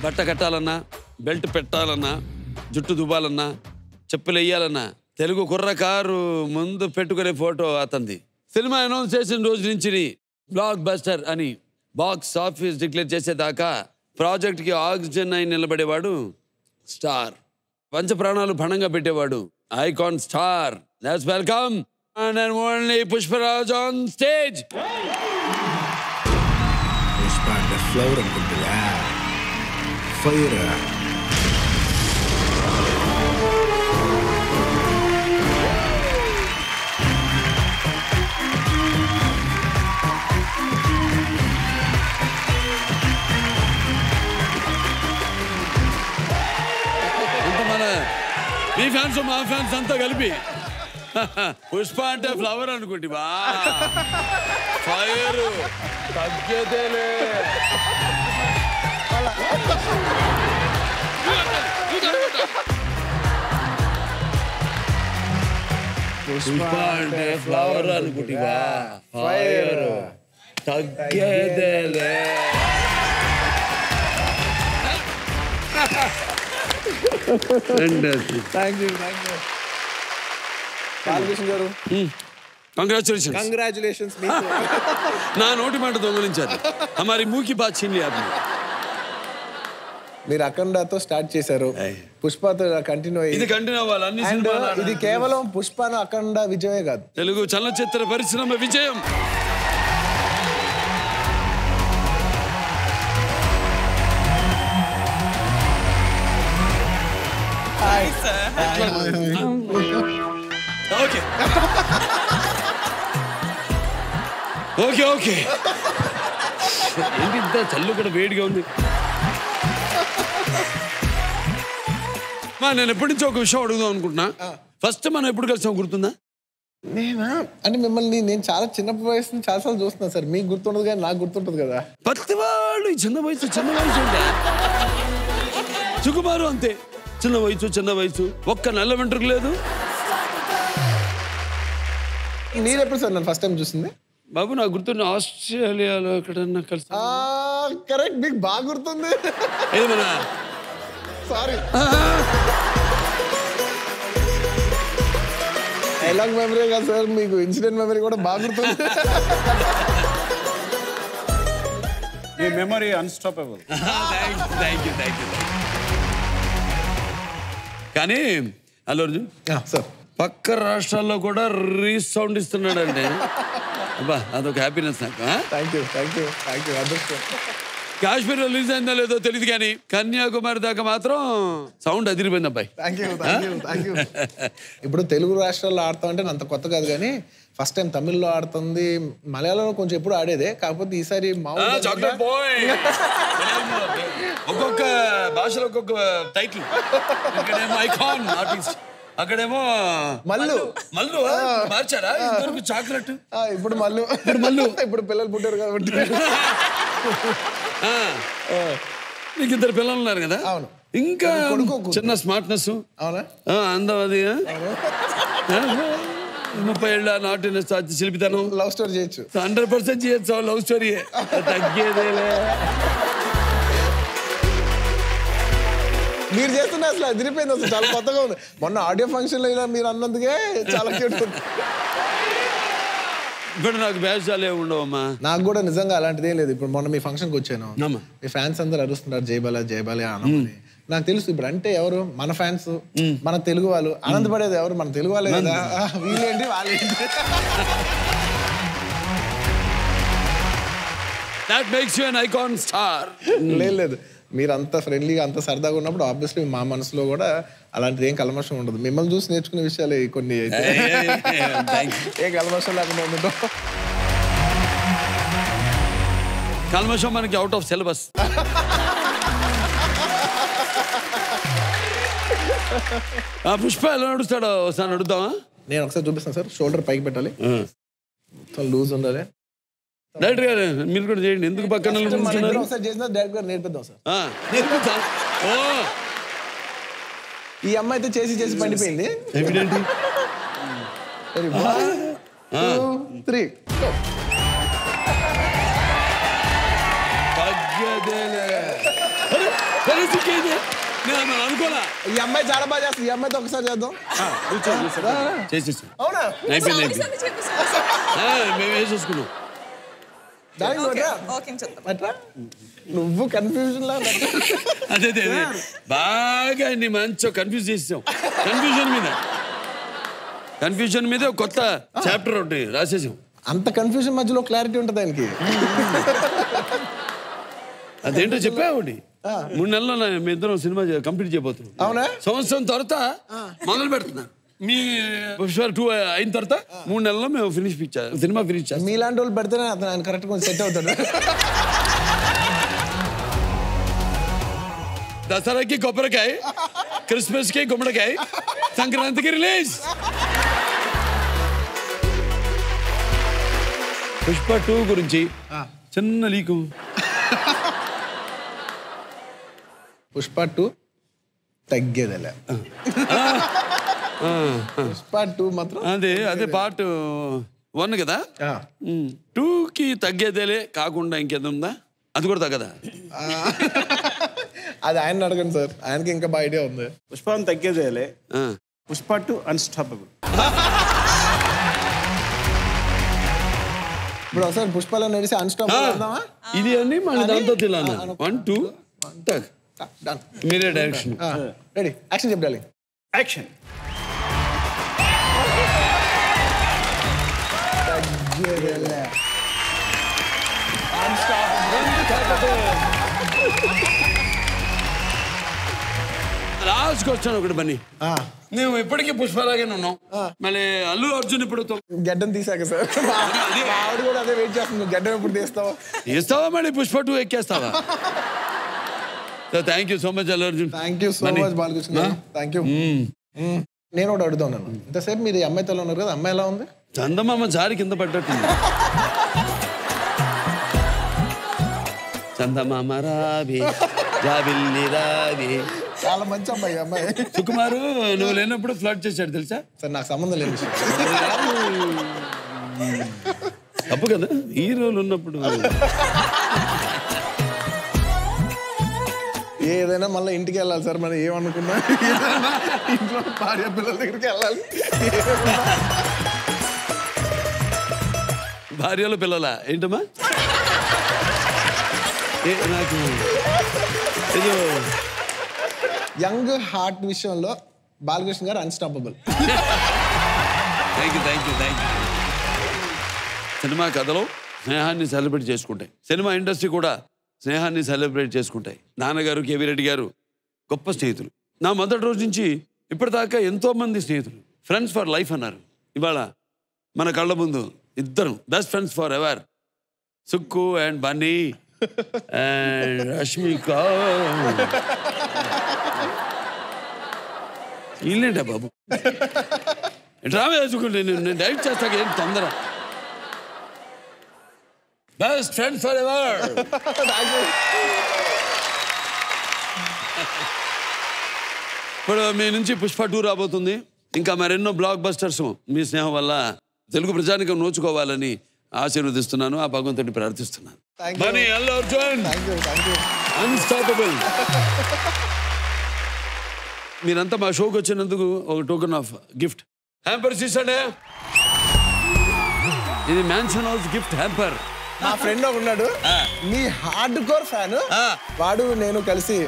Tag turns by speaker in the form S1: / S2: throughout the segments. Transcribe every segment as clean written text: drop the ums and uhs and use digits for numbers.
S1: బట్ట కట్టాలన్నా బెల్ట్ పెట్టాలన్నా జుట్టు దువ్వాలన్నా చెప్పులు వేయాలన్నా తెలుగు కుర్రకారు ముందు పెట్టుకునే ఫోటో అతనిది. సినిమా అనౌన్స్ చేసిన రోజు నుంచి బ్లాక్ బస్టర్ అని బాక్స్ ఆఫీస్ డిక్లేర్ చేసేదాకా ప్రాజెక్ట్కి ఆక్సిజన్ అయి నిలబడేవాడు స్టార్. పంచ ప్రాణాలు పణంగా పెట్టేవాడు icon star. Let's welcome and only Pushparaj on stage.
S2: Pushpa and the flower అనుకుంటున్నా ఫైర్.
S1: మన మీ ఫ్యాన్స్ మా ఫ్యాన్స్ అంతా కలిపి పుష్ప అంటే ఫ్లవర్ అనుకుంటా ఫైర్ తగ్గేదేలే. పుష్ప అంటే ఫ్లవర్ అనుకుంటా ఫైర్ తగ్గేదేలే.
S3: కంగ్రాచులేషన్స్.
S1: నా నోటి మాట దొంగలించారు. హమారీ మూకి బాత్ ఛీన్ లియా ఆప్నే.
S3: మీరు అఖండతో స్టార్ట్ చేశారు, పుష్పతో కంటిన్యూ అయ్యి
S1: ఇది కంటిన్యూ అవ్వాలి. అన్ని సినిమాలు
S3: ఇది కేవలం పుష్పను అఖండ విజయమే కాదు,
S1: తెలుగు చలనచిత్ర పరిశ్రమ విజయం. ఓకే ఓకే ఓకే ఏంటి ఇంత చల్లు కూడా వేడిగా ఉంది. నేను ఎప్పటి నుంచో ఒక విషయం అడుగుదాం అనుకుంటున్నా. ఫస్ట్ మనం ఎప్పుడు కలిసాం గుర్తుందా?
S3: నేనా అంటే మిమ్మల్ని నేను చాలా చిన్నప్పటి వయసు నుంచి చాలాసార్లు చూస్తున్నాను సార్. మీకు గుర్తుండదు కానీ నాకు గుర్తుంటుంది కదా.
S1: ప్రతి వాళ్ళు చిన్న వయసు ఉంటే సుకుమారు అంతే, చిన్న వయసు ఒక్క నల్ల వెంట్రుకు లేదు.
S3: మీరు ఎప్పుడు సార్ నన్ను ఫస్ట్ టైం చూసింది?
S1: బాబు నాకు గుర్తున్న ఆస్ట్రేలియాలో ఎక్కడన్నా కలిసి.
S3: కరెక్ట్, మీకు బాగా గుర్తుంది.
S1: ఏమన్నా
S3: సారీ, డైలాగ్ మెమరీ కాదు సార్, మీకు ఇన్సిడెంట్ మెమరీ కూడా బాగా గుర్తుంది.
S4: మీ మెమరీ అన్స్టాపబుల్.
S1: Thank you. కానీ అల్లు అర్జున్
S3: సార్
S1: పక్క రాష్ట్రాల్లో కూడా రీసౌండ్ ఇస్తున్నాడండి. అబ్బా అదొక హ్యాపీనెస్ నాకు.
S3: Thank you.
S1: కాశ్మీర్ రిలీజ్ అయిందో లేదో తెలియదు కానీ కన్యాకుమారి దాకా మాత్రం సౌండ్ అదిరిపోయింది అబ్బాయి.
S3: Thank you. ఇప్పుడు తెలుగు రాష్ట్రాల్లో ఆడతాం అంటే అంత కొత్త కాదు కానీ ఫస్ట్ టైం తమిళ్లో ఆడుతుంది, మలయాళంలో కొంచెం ఎప్పుడు ఆడేదే. కాకపోతే ఈసారి
S1: ఒక్కొక్క భాషలో ఒక్కొక్క టైటిల్. ఇక్కడేమో ఐకాన్ ఆర్టిస్ట్, అక్కడేమో మల్లు మార్చారా? చాక్లెట్,
S3: ఇప్పుడు మల్లు. ఇప్పుడు పిల్లలు పుట్టారు కాబట్టి.
S1: నీకు ఇద్దరు పిల్లలు ఉన్నారు కదా?
S3: అవును.
S1: ఇంకా చిన్న స్మార్ట్నెస్,
S3: అవునా,
S1: అందం, అది 30 ఏళ్ళ నాటినెస్, శిల్పితనం,
S3: లవ్ స్టోరీ చేయొచ్చు.
S1: 100% చేయొచ్చు. లవ్ స్టోరీ తగ్గేదేలే.
S3: మీరు చేస్తున్నా అసలు అదిరిపోయింది, అసలు చాలా కొత్తగా ఉంది. మొన్న ఆడియో ఫంక్షన్ లో మీరు అన్నందుకే చాలా క్యూట్ ఉంది.
S1: ఇప్పుడు నాకు వేషాలు ఏమి ఉండవమ్మా. నాకు
S3: కూడా నిజంగా అలాంటిది ఏం లేదు. ఇప్పుడు మొన్న మీ ఫంక్షన్కి వచ్చాను, మీ ఫ్యాన్స్ అందరు అరుస్తున్నారు జయబాలే అన్నమని. నాకు తెలుసు ఇప్పుడు అంటే ఎవరు మన ఫ్యాన్స్, మన తెలుగు వాళ్ళు. ఆనందపడేది ఎవరు? మన తెలుగు వాళ్ళే కదా. వీళ్ళేంటి వాళ్ళేంటి.
S1: That makes you an icon star.
S3: లేదు, మీరు అంత ఫ్రెండ్లీగా అంత సరదాగా ఉన్నప్పుడు ఆబ్వియస్లీ మా మనసులో కూడా అలాంటిది ఏం కల్మషం ఉండదు. మిమ్మల్ని చూసి నేర్చుకునే విషయాలు కొన్ని అయితే ఏ కల్మషం లేకుండా ఉండటం.
S1: కల్మషం మనకి అవుట్ ఆఫ్ సిలబస్. పుష్ప ఎలా నడుస్తాడో ఒకసారి అడుగుతావా?
S3: నేను ఒకసారి చూపిస్తాను సార్. షోల్డర్ పైకి పెట్టాలి, లూజ్ ఉండాలి.
S1: డైరెక్టర్ గారు మీరు కూడా చేయండి. ఎందుకు పక్కన
S3: నేర్పిద్దాం సార్. ఈ అమ్మాయి అయితే చేసి పండిపోయింది. 1, 2, 3
S1: తగ్గేదేలే. నేను అనుకోలే.
S3: ఈ అమ్మాయి చాలా బాగా చేస్తుంది, ఈ అమ్మాయితో ఒకసారి చేద్దాం.
S1: చేసేసాం,
S3: అవునా?
S1: అయిపోయింది. మేము వేసేసుకున్నాం.
S3: నువ్వు కన్ఫ్యూజన్ లా
S1: అదే బాగా మంచిగా కన్ఫ్యూజ్ చేసాం. కన్ఫ్యూజన్ మీద ఒక కొత్త చాప్టర్ ఒకటి రాసేసాం.
S3: అంత కన్ఫ్యూజన్ మధ్యలో క్లారిటీ ఉంటుంది ఆయనకి.
S1: అదేంటో చెప్పావండి. 3 నెలల్లో మీ ఇద్దరం సినిమా కంప్లీట్ చేయబోతున్నాం.
S3: అవునా?
S1: సంవత్సరం తర్వాత మొదలు పెడుతున్నా. మీ పుష్ప 2 అయిన తర్వాత 3 నెలల్లో మేము సినిమా ఫినిష్ చేస్తాం.
S3: మీలాంటి వాళ్ళు పెడితేనే అతను ఆయన కరెక్ట్ గా సెట్ అవుతాడు.
S1: దసరాకి కొబ్బరికాయ, క్రిస్మస్ కి గుమ్మడికాయ, సంక్రాంతికి రిలీజ్. పుష్ప 2 గురించి చిన్న లీకు.
S3: పుష్ప 2 తగ్గేదలే. పుష్ప 2 మాత్రం
S1: అదే పార్ట్ 1 కదా. 2కి తగ్గేదేలే కాకుండా ఇంకేదో ఉందా? అది కూడా తగ్గదా?
S3: అది ఆయన అడగండి సార్, ఆయనకి ఇంకా బాగా ఐడియా ఉంది.
S4: పుష్ప తగ్గేదేలే, పుష్ప 2 అన్స్టాపబుల్.
S3: ఇప్పుడు ఒకసారి పుష్పలో నడిచి అన్స్టాపబుల్ అందామా?
S1: ఇది అన్ని మన దాంతో తిలానా. 1 2
S3: డన్.
S1: మీరే డైరెక్షన్.
S3: రెడీ, యాక్షన్ చెప్పాలి.
S4: యాక్షన్.
S1: లాస్ట్ క్వశ్చన్ ఒకటి బన్నీ. మేము ఇప్పటికీ పుష్పలాగానే ఉన్నాం, మళ్ళీ అల్లు అర్జున్ ఇప్పుడు
S3: గడ్డం తీసాక సార్ ఆవిడ కూడా అదే వెయిట్ చేస్తుంది. గడ్డం ఎప్పుడు తీస్తావా
S1: మళ్ళీ పుష్ప 2 ఎక్కేస్తావా? Thank you so much Allu Arjun.
S3: Thank you so much Balakrishna. Thank you. నేను ఒకటి అడుగుతాను, ఇంతసేపు మీరు అమ్మాయితో ఉన్నారు కదా, అమ్మాయి ఎలా ఉంది?
S1: చందమామ జారి కింద పడ్డట్టుంది. చందమామ రావి జాబిల్లి రావి.
S3: చాలా మంచి అమ్మాయి అమ్మాయి.
S1: సుకుమారు నువ్వు లేనప్పుడు ఫ్లడ్ చేశాడు తెలుసా?
S3: సార్ నాకు సంబంధం లేదు.
S1: తప్పు కదా హీరోలు ఉన్నప్పుడు.
S3: ఏదైనా మళ్ళీ ఇంటికి వెళ్ళాలి సార్, మనం ఏమనుకున్నా ఇంట్లో భార్య పిల్లల దగ్గరికి వెళ్ళాలి.
S1: భార్యలో పిల్లల ఏంటమ్మా? నాకు ఏదో
S3: యంగ్ హార్ట్ విషయంలో బాలకృష్ణ గారు అన్స్టాపబుల్.
S1: Thank you. సినిమా కథలో స్నేహాన్ని సెలబ్రేట్ చేసుకుంటాయి, సినిమా ఇండస్ట్రీ కూడా స్నేహాన్ని సెలబ్రేట్ చేసుకుంటాయి. నాన్నగారు కేవీ రెడ్డి గారు గొప్ప స్నేహితులు. నా మొదటి రోజు నుంచి ఇప్పటిదాకా ఎంతోమంది స్నేహితులు, ఫ్రెండ్స్ ఫర్ లైఫ్ అన్నారు. ఇవాళ మన కళ్ళ ముందు ఇద్దరు best friends forever, Sukku and Bunny and Rashmika. ఇల్లేంటా బాబు డ్రామా వేసుకుంటే నేను డైరెక్ట్ చేస్తాక ఏం తొందర. Best friends forever. ఇప్పుడు మీ నుంచి పుష్ప 2 రాబోతుంది. ఇంకా మరెన్నో బ్లాక్ బస్టర్స్ మీ స్నేహం వల్ల తెలుగు ప్రజానికం నోచుకోవాలని ఆశీర్వదిస్తున్నాను, ఆ భగవంతుడిని ప్రార్థిస్తున్నాను. బన్నీ, అల్లు అర్జున్, అన్స్టాపబుల్. మీరంతా మా షోకి వచ్చినందుకు ఒక టోకెన్ ఆఫ్ గిఫ్ట్ హ్యాంపర్ ఇస్తాడే. ఇది మ్యాన్షన్ హౌస్ గిఫ్ట్ హ్యాంపర్.
S3: మా ఫ్రెండ్ ఉన్నాడు, మీ హార్డ్ కోర్ ఫ్యాన్, వాడు నేను కలిసి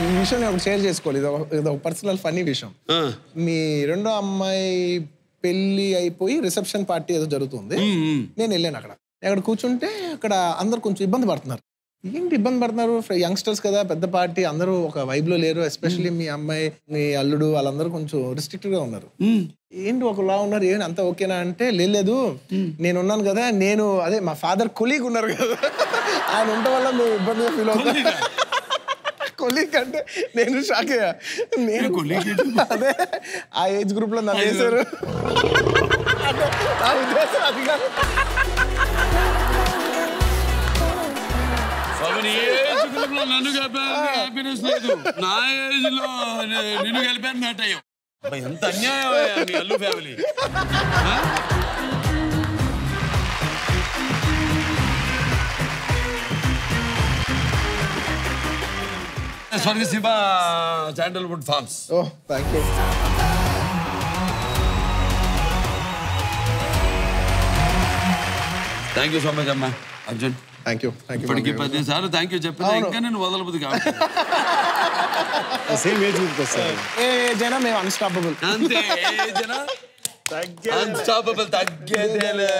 S3: ఈ విషయం నేను షేర్ చేసుకోవాలి. ఇది ఒక పర్సనల్ ఫన్నీ విషయం. మీ రెండో అమ్మాయి పెళ్లి అయిపోయి రిసెప్షన్ పార్టీ ఏదో జరుగుతుంది. నేను వెళ్ళాను అక్కడ కూర్చుంటే అక్కడ అందరు కొంచెం ఇబ్బంది పడుతున్నారు. ఏంటి ఇబ్బంది పడుతున్నారు? యంగ్స్టర్స్ కదా, పెద్ద పార్టీ, అందరూ ఒక వైబ్ లో లేరు. ఎస్పెషల్లీ మీ అమ్మాయి, మీ అల్లుడు, వాళ్ళందరూ కొంచెం రిస్ట్రిక్టెడ్ గా ఉన్నారు. ఏంటి ఒకలా ఉన్నారు, ఏంటి అంతా ఓకేనా అంటే, లేదు నేను ఉన్నాను కదా, నేను అదే మా ఫాదర్ కొలీగ్ ఉన్నారు కదా, ఆయన ఉండటం వల్ల మేము ఇబ్బందిగా ఫీల్ అవుతాం. కొలీగ్ అంటే నేను షాక్ అయ్యా. నేను అదే ఆ ఏజ్ గ్రూప్ లో నన్ను వేశారు అంటే నా ఉద్దేశం అది కాదు.
S1: నన్ను హ్యాపీనెస్ లేదు, నా ఏజ్ లో నిన్ను కలిపాను మ్యాట్ అయ్యాం. ఎంత అన్యాయం మీ Allu family. Swargaseema sandalwood farms.
S3: Oh thank you.
S1: Thank you so much అమ్మా అర్జున్.
S3: Thank you.
S1: ఇప్పటికి 10 సార్లు థ్యాంక్ యూ చెప్పినా ఇంకా నేను వదలబుద్ది కాదు.
S4: సేమ్ ఏజ్ గ్రూప్ వస్తారు.
S3: ఏ జనా మేము అన్స్టాపబుల్.
S1: అంతే అన్స్టాపబుల్ తగ్గేదేలే.